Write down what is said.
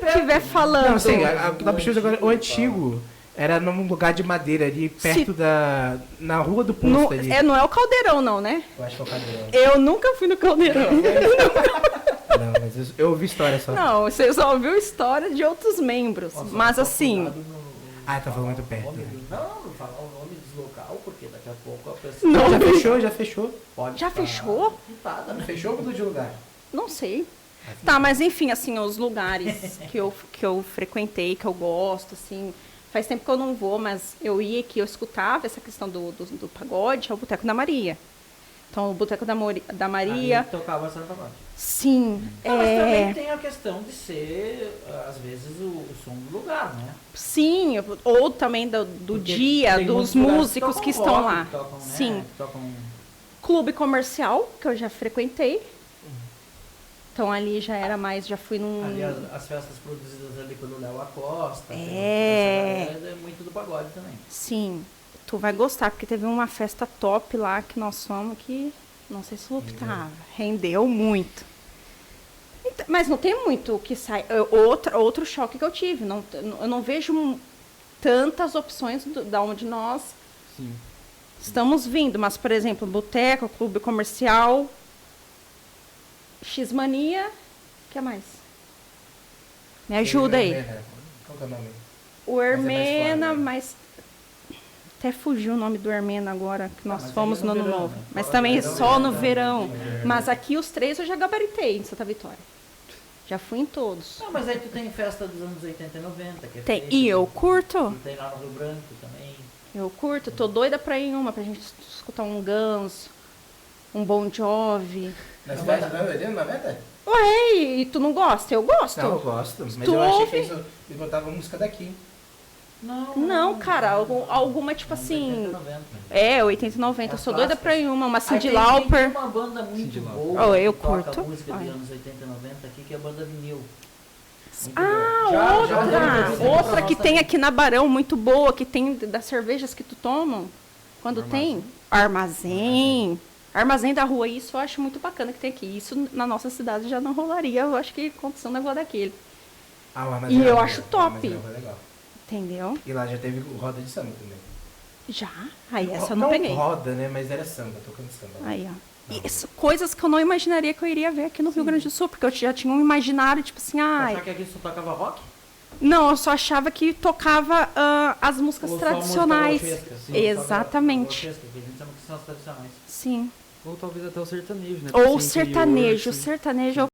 estiver falando. Não, sim, o que dá pra agora, o antigo era num lugar de madeira ali, perto na rua do posto ali. Não é o Caldeirão, não, né? Eu acho que é o Caldeirão. Eu nunca fui no Caldeirão. Não, mas eu ouvi história só. Não, você só ouviu história de outros membros. Nossa, mas assim. Tá falando muito perto. Não falar o nome dos local, porque daqui a pouco a pessoa. Não. Já fechou. Já fechou? Quitada, né? Fechou ou mudou de lugar? Não sei. Tá, mas enfim, assim, os lugares que eu frequentei, que eu gosto, assim. Faz tempo que eu não vou, mas eu ia aqui, eu escutava essa questão do pagode, é o Boteco da Maria. Então, o Boteco da Maria. Ali tocava essa pagode. Sim. Não, mas também tem a questão de ser, às vezes, o som do lugar, né? Sim, ou também do dia, dos músicos que estão rock, lá. que tocam, né? Sim. Que tocam... Clube comercial, que eu já frequentei. Então ali já era mais, já fui num. Ali as festas produzidas ali pelo Léo Acosta. É muito do pagode também. Sim. Tu vai gostar, porque teve uma festa top lá que nós fomos que não sei se lotava. Rendeu muito. Então, mas não tem muito o que sai. Outro choque que eu tive. Eu não vejo tantas opções da onde nós estamos vindo. Mas, por exemplo, boteco, clube comercial, X-Mania, o que mais? Me ajuda aí. Qual que é o nome? O Hermena, né? mas até fugiu o nome do Hermena agora, que nós fomos no Ano verão, Novo. né? Mas Só também no verão, só no né? verão. Mas aqui os 3 eu já gabaritei em Santa Vitória. Já fui em todos. Não, mas aí tu tem festa dos anos 80 e 90, que é Tem. feita, E eu curto. e tem lá no Rio Branco também. Eu curto. Tô doida pra ir em uma, pra gente escutar um Guns, um Bon Jovi. Na cidade do ano 90? Ué, e tu não gosta? Eu gosto. Não, eu gosto. Mas Tu eu achei ouve? que eles botavam música daqui. Não, cara, alguma tipo Anos assim. 80 e 90. 80 e 90. Eu sou doida pra ir em uma Aí Cyndi tem Lauper. uma banda muito Cyndi Lauper. boa Oh, eu que toca curto. música de Olha. anos 80 e 90 aqui, que é a banda Vinil. Muito Ah, boa. Já outra! já Outra que nossa tem vida. aqui na Barão, muito boa, que tem das cervejas que tu toma. Quando tem? Armazém. Armazém da rua, isso eu acho muito bacana que tem aqui. Isso na nossa cidade já não rolaria, eu acho que condição negócio daquele. O Armazém E eu era acho bom, o top. Armazém era legal. Entendeu? E lá já teve o Roda de Samba também. Já. Aí essa eu não peguei. Roda, né? Mas era samba, tocando samba. Aí, ó. Isso, coisas que eu não imaginaria que eu iria ver aqui no Rio Grande do Sul, porque eu já tinha um imaginário, tipo assim, Achar que aqui só tocava rock? não, eu só achava que tocava as músicas Ou só música tradicionais. gauchesca, assim, Exatamente. gauchesca, que a gente chama que são as tradicionais. Sim. Ou talvez até o sertanejo, né? Ou Porque sertanejo. interior, assim. Sertanejo